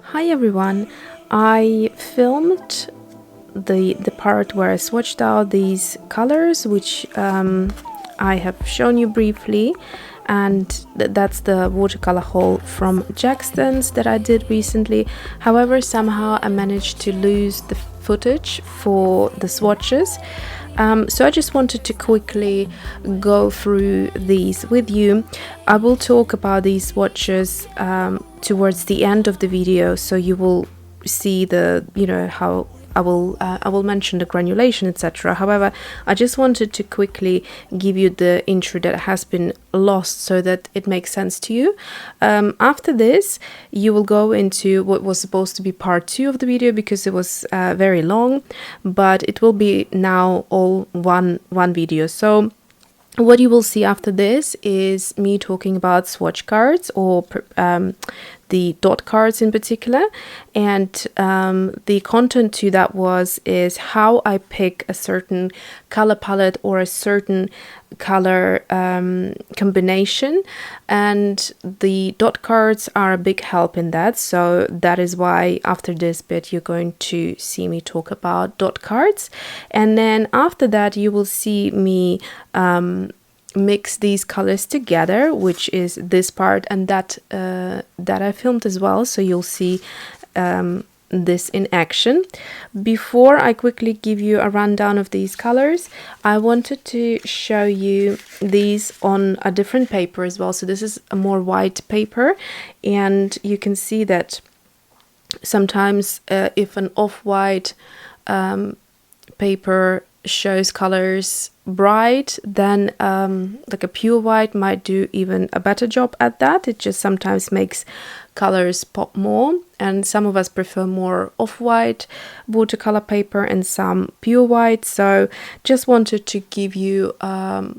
Hi everyone, I filmed the part where I swatched out these colors, which I have shown you briefly, and that's the watercolor haul from Jackson's that I did recently. However, somehow I managed to lose the footage for the swatches. So I just wanted to quickly go through these with you. I will talk about these swatches towards the end of the video, so you will see how I will mention the granulation, etc. However, I just wanted to quickly give you the intro that has been lost so that it makes sense to you. After this, you will go into what was supposed to be part 2 of the video because it was very long, but it will be now all one video. So what you will see after this is me talking about swatch cards, or the dot cards in particular, and the content to that is how I pick a certain color palette or a certain color combination, and the dot cards are a big help in that. So that is why after this bit you're going to see me talk about dot cards, and then after that you will see me mix these colors together, which is this part, and that I filmed as well, so you'll see this in action. Before I quickly give you a rundown of these colors, I wanted to show you these on a different paper as well. So this is a more white paper, and you can see that sometimes if an off-white paper shows colors bright, then like a pure white might do even a better job at that. It just sometimes makes colors pop more, and some of us prefer more off-white watercolor paper and some pure white. So just wanted to give you a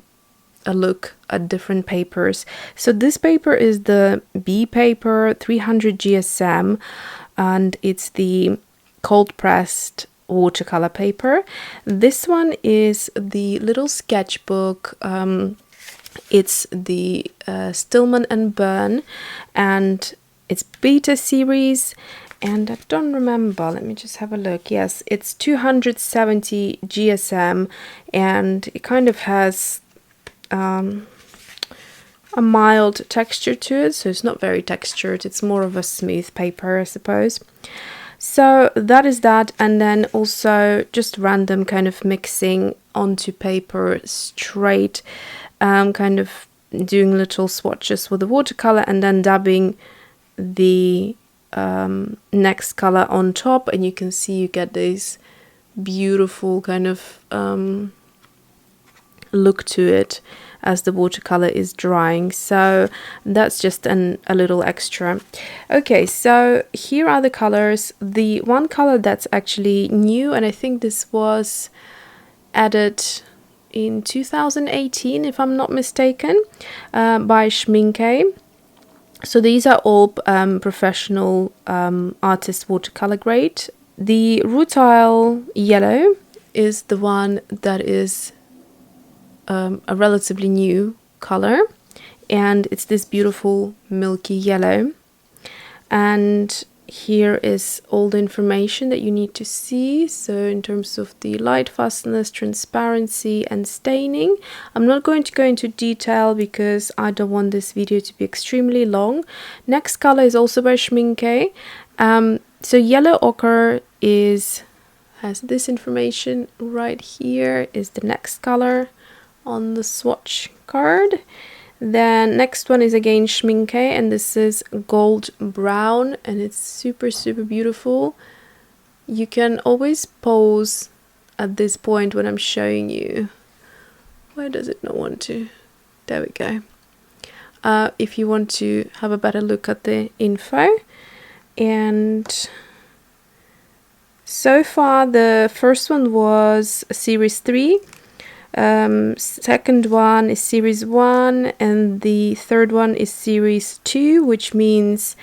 look at different papers. So this paper is the B paper 300 GSM, and it's the cold pressed watercolor paper. This one is the little sketchbook. It's the Stillman and Birn, and it's beta series, and I don't remember, let me just have a look. Yes, it's 270 GSM, and it kind of has a mild texture to it, so it's not very textured, it's more of a smooth paper, I suppose. So that is that, and then also just random kind of mixing onto paper straight, kind of doing little swatches with the watercolor and then dabbing the next color on top, and you can see you get this beautiful kind of look to it as the watercolor is drying. So that's just a little extra. Okay, so here are the colors. The one color that's actually new, and I think this was added in 2018 if I'm not mistaken, by Schmincke. So these are all professional artist watercolor grade. The Rutile yellow is the one that is a relatively new color, and it's this beautiful milky yellow. And here is all the information that you need to see. So in terms of the light fastness, transparency and staining, I'm not going to go into detail because I don't want this video to be extremely long. Next color is also by Schmincke. So yellow ochre has this information right here, is the next color on the swatch card. Then next one is again Schmincke, and this is gold brown, and it's super beautiful. You can always pause at this point when I'm showing you. Why does it not want to? There we go. If you want to have a better look at the info. And so far the first one was series 3. Second one is series 1, and the third one is series 2, which means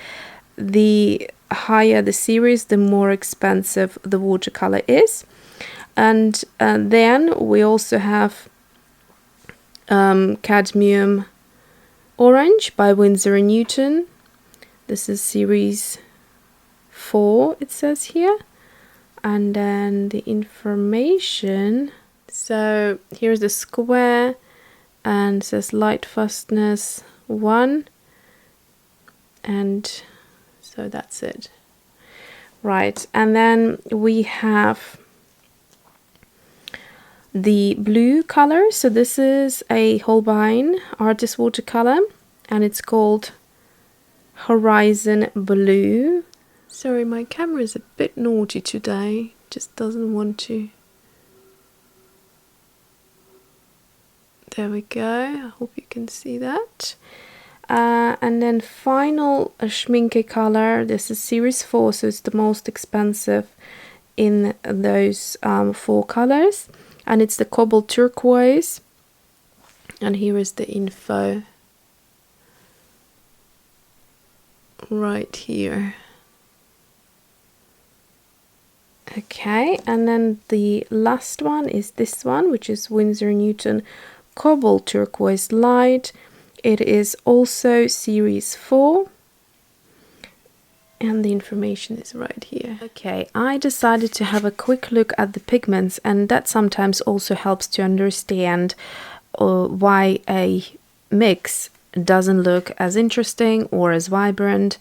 the higher the series, the more expensive the watercolor is. And then we also have Cadmium Orange by Winsor & Newton. This is series 4 it says here, and then the information. So here's the square, and it says light fastness 1, and so that's it. Right, and then we have the blue color. So this is a Holbein artist watercolor, and it's called Horizon Blue. Sorry, my camera is a bit naughty today, just doesn't want to. There we go, I hope you can see that. And then final Schmincke color. This is series 4, so it's the most expensive in those 4 colors, and it's the Cobalt Turquoise, and here is the info right here. Okay, and then the last one is this one, which is Winsor Newton Cobalt Turquoise Light. It is also series 4, and the information is right here. Okay, I decided to have a quick look at the pigments, and that sometimes also helps to understand why a mix doesn't look as interesting or as vibrant,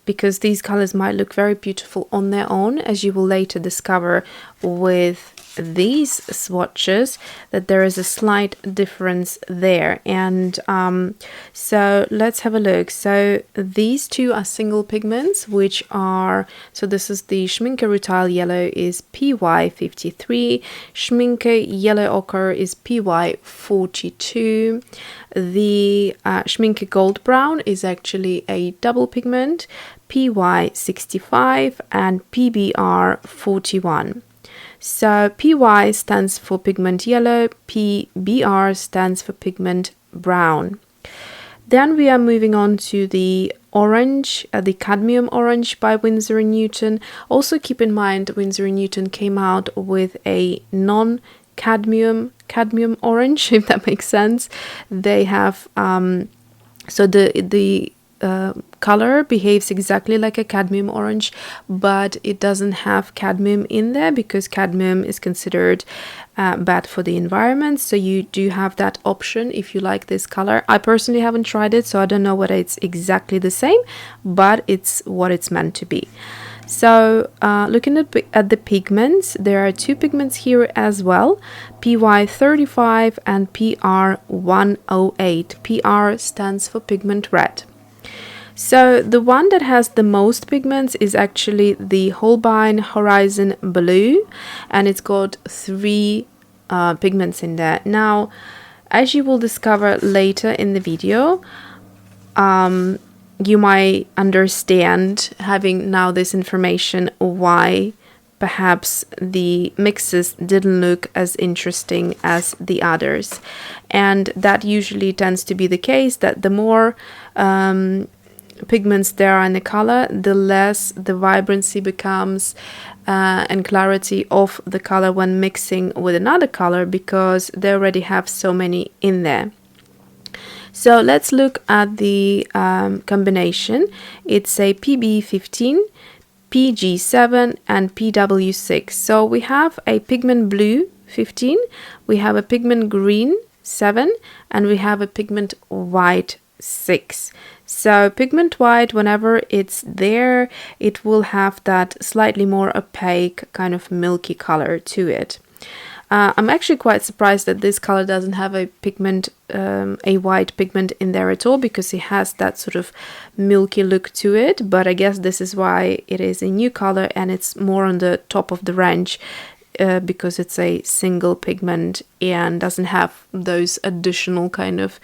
because these colors might look very beautiful on their own, as you will later discover with these swatches, that there is a slight difference there. And so let's have a look. So these two are single pigments, which are, so this is the Schmincke Rutile Yellow is PY53, Schmincke Yellow Ochre is PY42, the Schmincke Gold Brown is actually a double pigment, PY65 and PBR41. So PY stands for pigment yellow, PBR stands for pigment brown. Then we are moving on to the orange, the Cadmium Orange by Winsor & Newton. Also keep in mind Winsor & Newton came out with a non-cadmium orange, if that makes sense. They have, so the color behaves exactly like a cadmium orange, but it doesn't have cadmium in there because cadmium is considered bad for the environment. So you do have that option if you like this color. I personally haven't tried it, so I don't know whether it's exactly the same, but it's what it's meant to be. So looking at the pigments, there are 2 pigments here as well, PY35 and PR108. PR stands for pigment red. So the one that has the most pigments is actually the Holbein Horizon Blue, and it's got 3 pigments in there. Now, as you will discover later in the video, you might understand, having now this information, why perhaps the mixes didn't look as interesting as the others. And that usually tends to be the case, that the more pigments there are in the color, the less the vibrancy becomes and clarity of the color when mixing with another color, because they already have so many in there. So let's look at the combination. It's a PB15, PG7 and PW6. So we have a pigment blue 15, we have a pigment green 7, and we have a pigment white 6. So pigment white, whenever it's there, it will have that slightly more opaque kind of milky color to it. I'm actually quite surprised that this color doesn't have a pigment, a white pigment in there at all, because it has that sort of milky look to it. But I guess this is why it is a new color and it's more on the top of the range, because it's a single pigment and doesn't have those additional kind of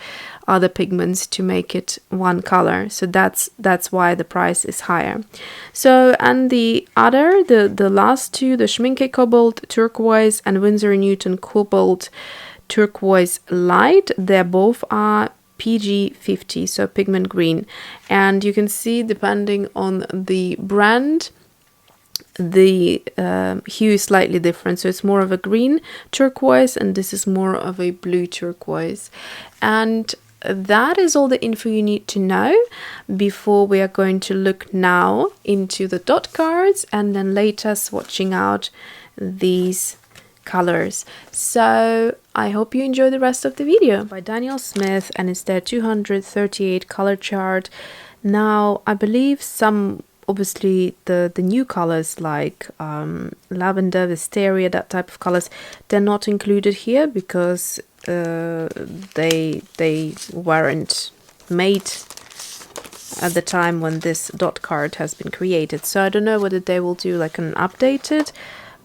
other pigments to make it one color. So that's why the price is higher. So, and the other, the last two, the Schmincke Cobalt Turquoise and Winsor & Newton Cobalt Turquoise Light, they both are PG50, so pigment green. And you can see, depending on the brand, the hue is slightly different. So it's more of a green turquoise, and this is more of a blue turquoise. And that is all the info you need to know before we are going to look now into the dot cards and then later swatching out these colors. So I hope you enjoy the rest of the video. By Daniel Smith, and it's their 238 color chart. Now I believe some, obviously the new colors like lavender, wisteria, that type of colors, they're not included here because they weren't made at the time when this dot card has been created. So I don't know whether they will do like an updated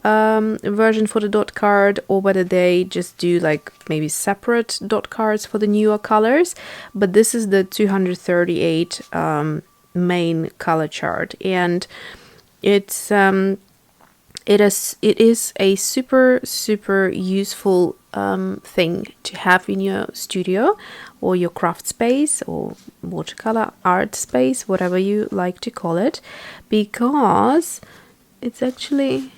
version for the dot card, or whether they just do like maybe separate dot cards for the newer colors. But this is the 238 main color chart, and it is a super useful thing to have in your studio or your craft space or watercolor art space, whatever you like to call it, because it's actually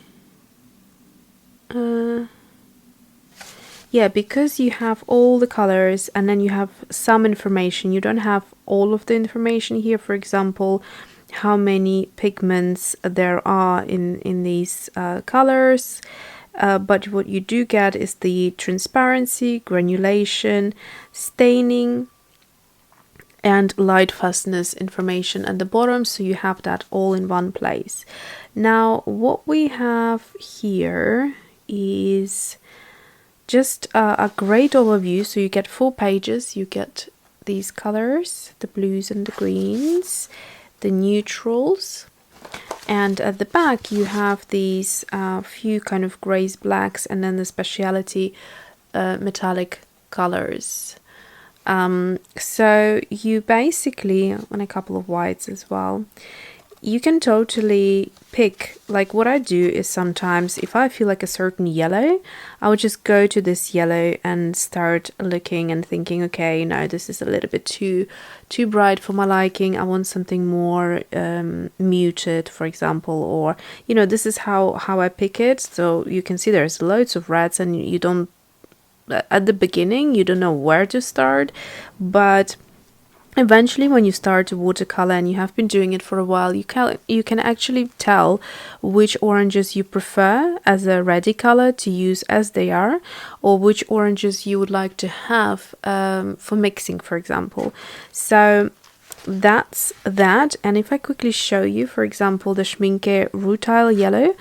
yeah, because you have all the colors and then you have some information. You don't have all of the information here, for example, how many pigments there are in these colors, but what you do get is the transparency, granulation, staining, and light fastness information at the bottom, so you have that all in one place. Now what we have here is just a great overview. So you get 4 pages, you get these colors, the blues and the greens, the neutrals, and at the back you have these few kind of grays, blacks, and then the speciality metallic colors. So you basically, and a couple of whites as well, you can totally pick. Like what I do is sometimes if I feel like a certain yellow, I would just go to this yellow and start looking and thinking, okay, no, this is a little bit too bright for my liking. I want something more muted, for example, or you know, this is how I pick it. So you can see there's loads of reds, and you don't, at the beginning you don't know where to start, but eventually when you start to watercolor and you have been doing it for a while, you can actually tell which oranges you prefer as a ready color to use as they are, or which oranges you would like to have for mixing, for example. So that's that. And if I quickly show you, for example, the Schmincke Rutile yellow,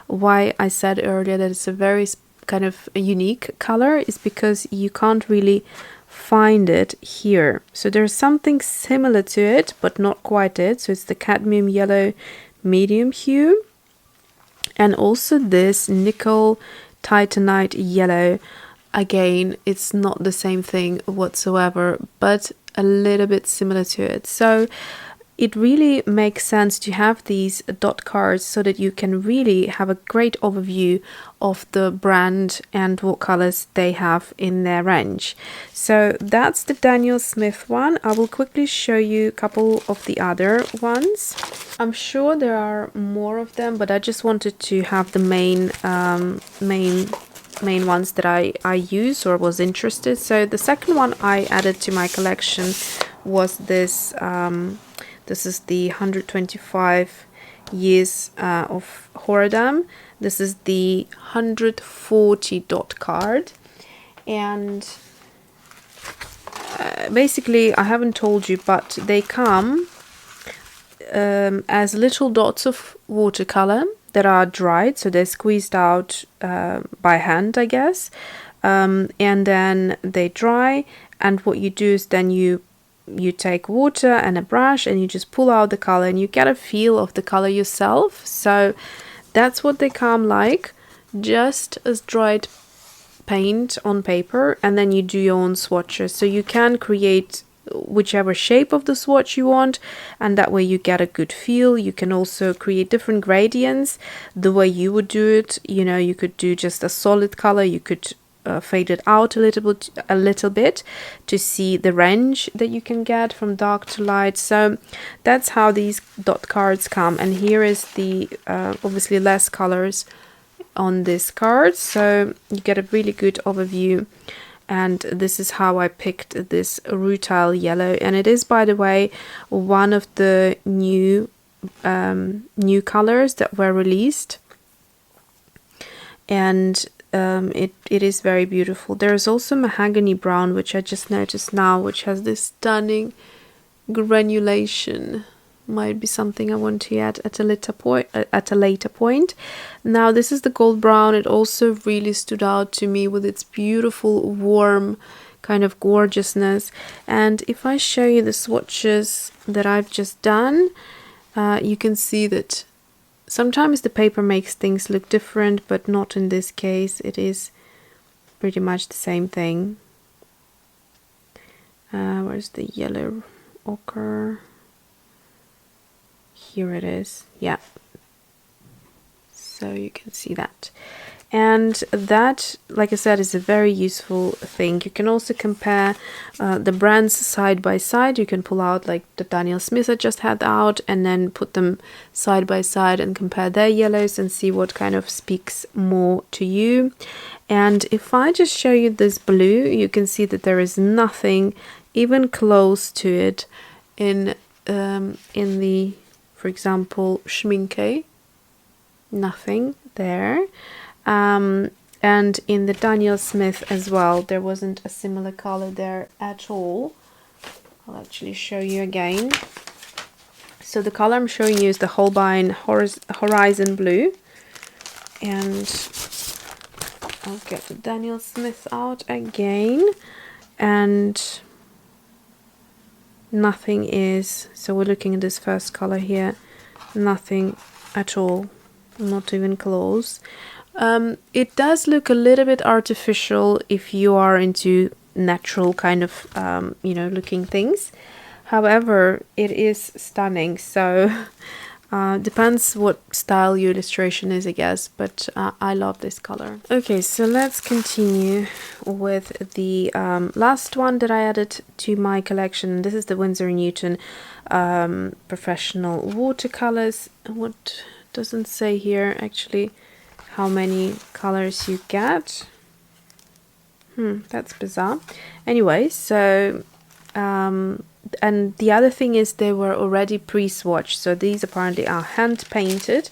why I said earlier that it's a very kind of a unique color is because you can't really find it here. So there's something similar to it, but not quite it. So it's the cadmium yellow medium hue, and also this nickel titanite yellow. Again, it's not the same thing whatsoever, but a little bit similar to it. So it really makes sense to have these dot cards so that you can really have a great overview of the brand and what colors they have in their range. So that's the Daniel Smith one. I will quickly show you a couple of the other ones. I'm sure there are more of them, but I just wanted to have the main ones that I use or was interested. So the second one I added to my collection was this. This is the 125 years of Horadam. This is the 140 dot card, and basically I haven't told you, but they come as little dots of watercolor that are dried, so they're squeezed out by hand, I guess, and then they dry, and what you do is then you take water and a brush and you just pull out the color and you get a feel of the color yourself. So that's what they come like, just as dried paint on paper, and then you do your own swatches. So you can create whichever shape of the swatch you want, and that way you get a good feel. You can also create different gradients the way you would do it. You know, you could do just a solid color, you could fade it out a little bit to see the range that you can get from dark to light. So that's how these dot cards come, and here is the obviously less colors on this card, so you get a really good overview. and this is how I picked this Rutile yellow, and it is, by the way, one of the new colors that were released, and it is very beautiful. There is also mahogany brown, which I just noticed now, which has this stunning granulation. Might be something I want to add at a later point. Now this is the gold brown. It also really stood out to me with its beautiful warm kind of gorgeousness. And if I show you the swatches that I've just done, you can see that sometimes the paper makes things look different, but not in this case. It is pretty much the same thing. Where's the yellow ochre? Here it is. Yeah, so you can see that, and that, like I said, is a very useful thing. You can also compare the brands side by side. You can pull out like the Daniel Smith I just had out and then put them side by side and compare their yellows and see what kind of speaks more to you. And if I just show you this blue, you can see that there is nothing even close to it in the, for example, Schmincke, nothing there. And in the Daniel Smith as well, there wasn't a similar color there at all. I'll actually show you again. So the color I'm showing you is the Holbein Horizon Blue. And I'll get the Daniel Smith out again. And nothing is, so we're looking at this first color here, nothing at all, not even close. It does look a little bit artificial if you are into natural kind of looking things. However, it is stunning, so depends what style your illustration is, I guess, but I love this color. Okay, so let's continue with the last one that I added to my collection. This is the Winsor & Newton Professional Watercolors. What doesn't say here actually how many colors you get. That's bizarre. Anyway, so and the other thing is they were already pre-swatched, so these apparently are hand painted,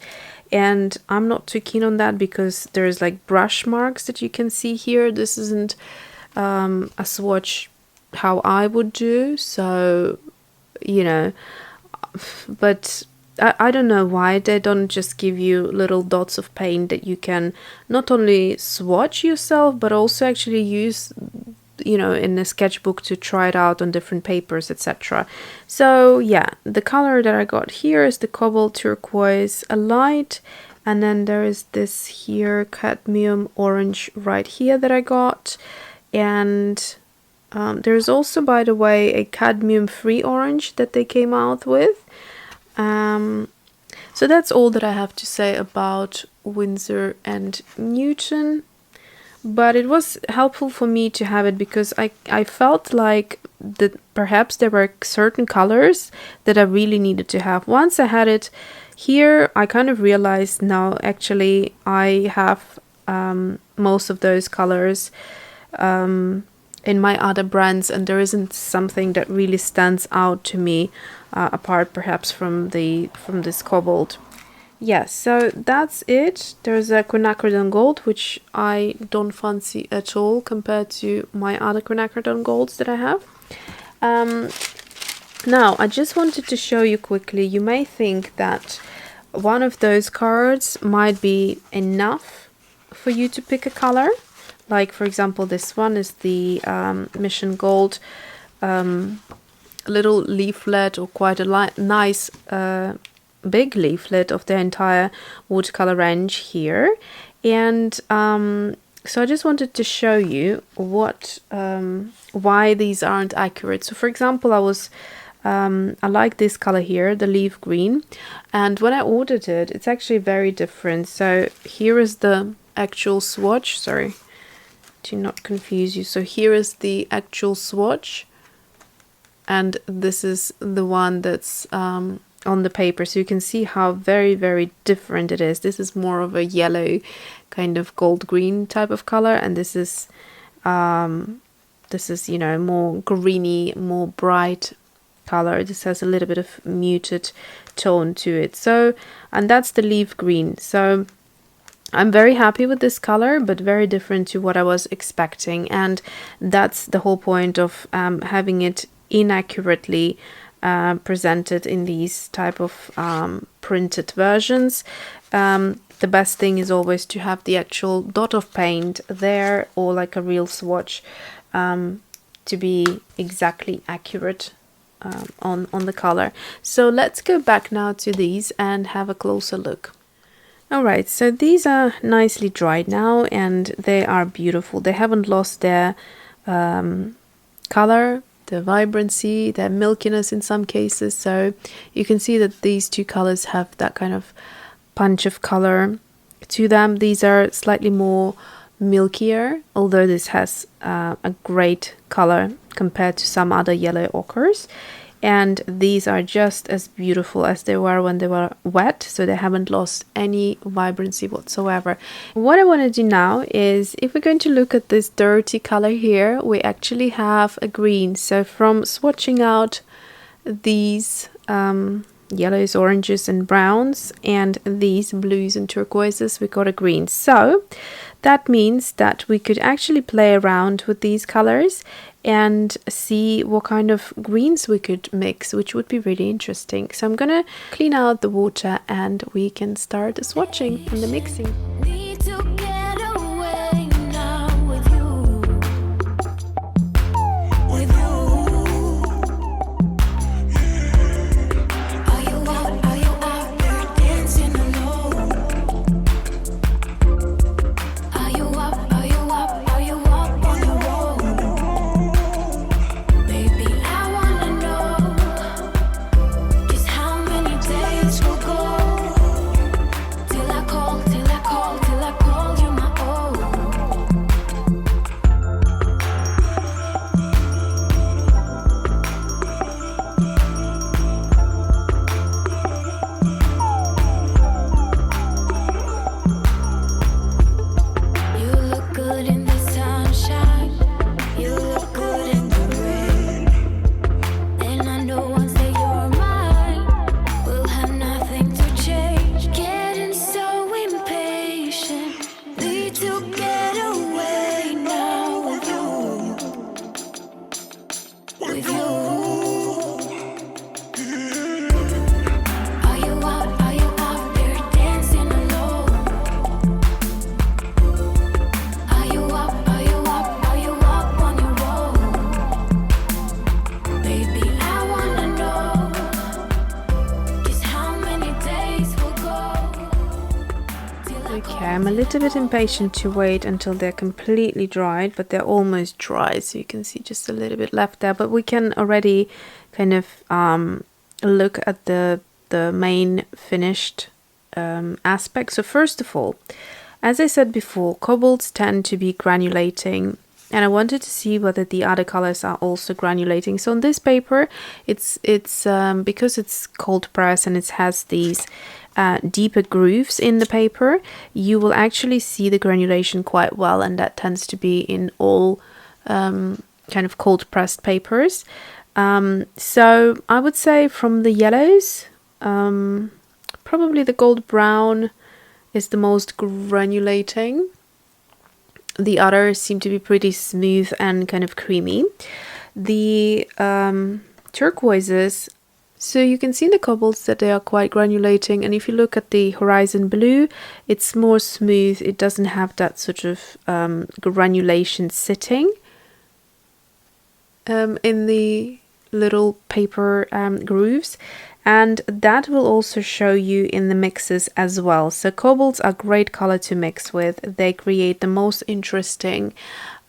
and I'm not too keen on that because there's like brush marks that you can see here. This isn't a swatch how I would do, so but I don't know why they don't just give you little dots of paint that you can not only swatch yourself but also actually use in a sketchbook to try it out on different papers, etc. So yeah, the color that I got here is the Cobalt Turquoise, a light, and then there is this here Cadmium orange right here that I got, and there's also, by the way, a Cadmium free orange that they came out with. So that's all that I have to say about Winsor and Newton. But it was helpful for me to have it because I felt like that perhaps there were certain colors that I really needed to have. Once I had it here, I kind of realized now actually I have most of those colors in my other brands, and there isn't something that really stands out to me apart perhaps from this Cobalt. Yes, so that's it. There's a quinacridone gold, which I don't fancy at all compared to my other quinacridone golds that I have. Now, I just wanted to show you quickly. You may think that one of those cards might be enough for you to pick a color. Like, for example, this one is the Mission Gold little leaflet, or quite a nice big leaflet of the entire watercolor range here. And so I just wanted to show you what why these aren't accurate. So for example, I like this color here, the leaf green, and when I ordered it, it's actually very different. So here is the actual swatch, sorry to not confuse you. So here is the actual swatch, and this is the one that's on the paper, so you can see how very, very different it is. This is more of a yellow kind of gold green type of color, and this is this is, you know, more greeny, more bright color. This has a little bit of muted tone to it. So, and that's the leaf green. So I'm very happy with this color, but very different to what I was expecting. And that's the whole point of having it inaccurately presented in these type of printed versions. The best thing is always to have the actual dot of paint there, or like a real swatch, to be exactly accurate on the color. So let's go back now to these and have a closer look. Alright, so these are nicely dried now and they are beautiful. They haven't lost their color, their vibrancy, their milkiness in some cases. So you can see that these two colors have that kind of punch of color to them. These are slightly more milkier, although this has a great color compared to some other yellow ochres. And these are just as beautiful as they were when they were wet, so they haven't lost any vibrancy whatsoever. What I want to do now is, if we're going to look at this dirty color here, we actually have a green. So from swatching out these yellows, oranges and browns, and these blues and turquoises, we got a green. So that means that we could actually play around with these colors and see what kind of greens we could mix, which would be really interesting. So I'm gonna clean out the water and we can start the swatching and the mixing. I'm a little bit impatient to wait until they're completely dried, but they're almost dry, so you can see just a little bit left there. But we can already kind of look at the main finished aspect. So first of all, as I said before, cobalts tend to be granulating, and I wanted to see whether the other colors are also granulating. So on this paper, it's because it's cold press and it has these deeper grooves in the paper, you will actually see the granulation quite well, and that tends to be in all kind of cold pressed papers. So I would say from the yellows, probably the gold brown is the most granulating. The others seem to be pretty smooth and kind of creamy. The turquoises, so you can see in the cobalts that they are quite granulating, and if you look at the horizon blue, it's more smooth. It doesn't have that sort of granulation sitting in the little paper grooves, and that will also show you in the mixes as well. So cobalts are great color to mix with. They create the most interesting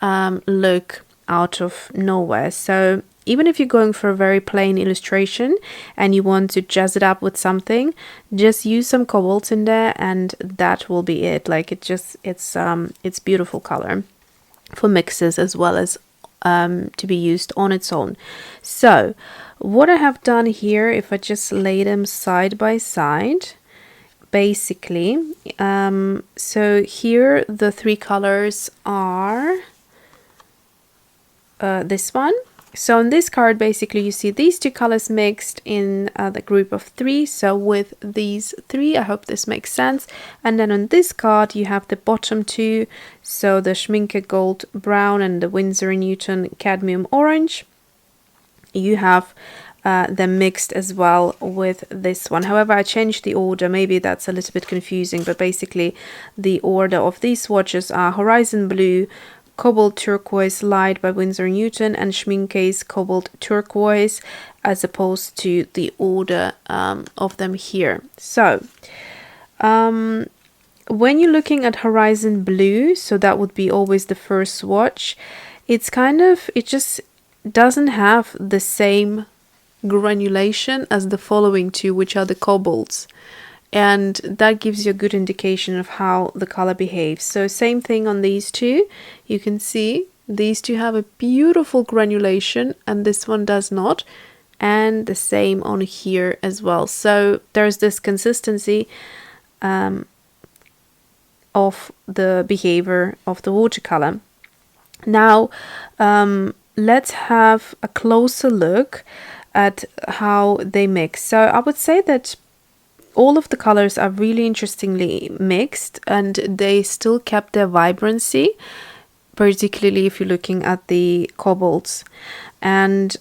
look out of nowhere. So even if you're going for a very plain illustration and you want to jazz it up with something, just use some cobalt in there and that will be it. Like it's beautiful color for mixes as well as to be used on its own. So what I have done here, if I just lay them side by side, basically, so here the three colors are this one. So on this card, basically, you see these two colors mixed in the group of 3. So with these 3, I hope this makes sense. And then on this card, you have the bottom 2. So the Schmincke Gold Brown and the Winsor & Newton Cadmium Orange. You have them mixed as well with this one. However, I changed the order. Maybe that's a little bit confusing. But basically, the order of these swatches are Horizon Blue, Cobalt Turquoise Light by Winsor & Newton, and Schmincke's Cobalt Turquoise, as opposed to the order of them here. So, when you're looking at Horizon Blue, so that would be always the first swatch, it's kind of, it just doesn't have the same granulation as the following two, which are the Cobalts. And that gives you a good indication of how the color behaves. So same thing on these two. You can see these two have a beautiful granulation and this one does not. And the same on here as well. So there's this consistency of the behavior of the watercolor. Now let's have a closer look at how they mix. So I would say that all of the colors are really interestingly mixed and they still kept their vibrancy, particularly if you're looking at the cobalts. And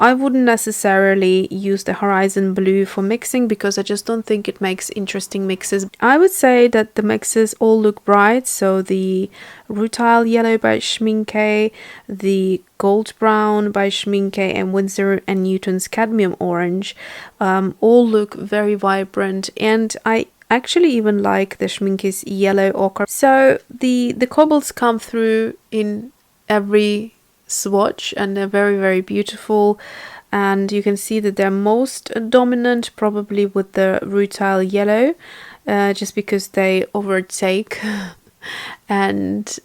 I wouldn't necessarily use the Horizon Blue for mixing because I just don't think it makes interesting mixes. I would say that the mixes all look bright. So the Rutile Yellow by Schmincke, the Gold Brown by Schmincke, and Winsor & Newton's Cadmium Orange all look very vibrant. And I actually even like the Schmincke's Yellow Ochre. So the cobalts come through in every swatch and they're very, very beautiful. And you can see that they're most dominant probably with the Rutile Yellow, just because they overtake and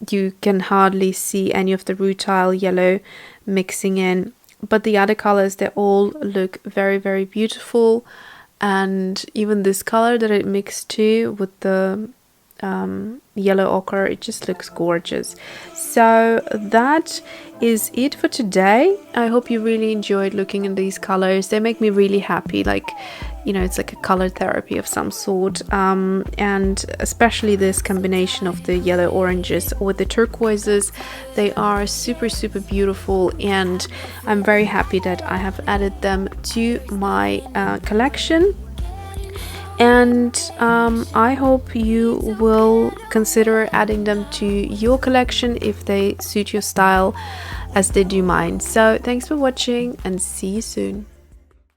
you can hardly see any of the Rutile Yellow mixing in. But the other colors, they all look very, very beautiful. And even this color that it mixed to with the yellow ochre, it just looks gorgeous. So that is it for today. I hope you really enjoyed looking at these colors. They make me really happy, like, you know, it's like a color therapy of some sort, and especially this combination of the yellow oranges with the turquoises. They are super, super beautiful, and I'm very happy that I have added them to my collection. And I hope you will consider adding them to your collection if they suit your style as they do mine. So thanks for watching and see you soon.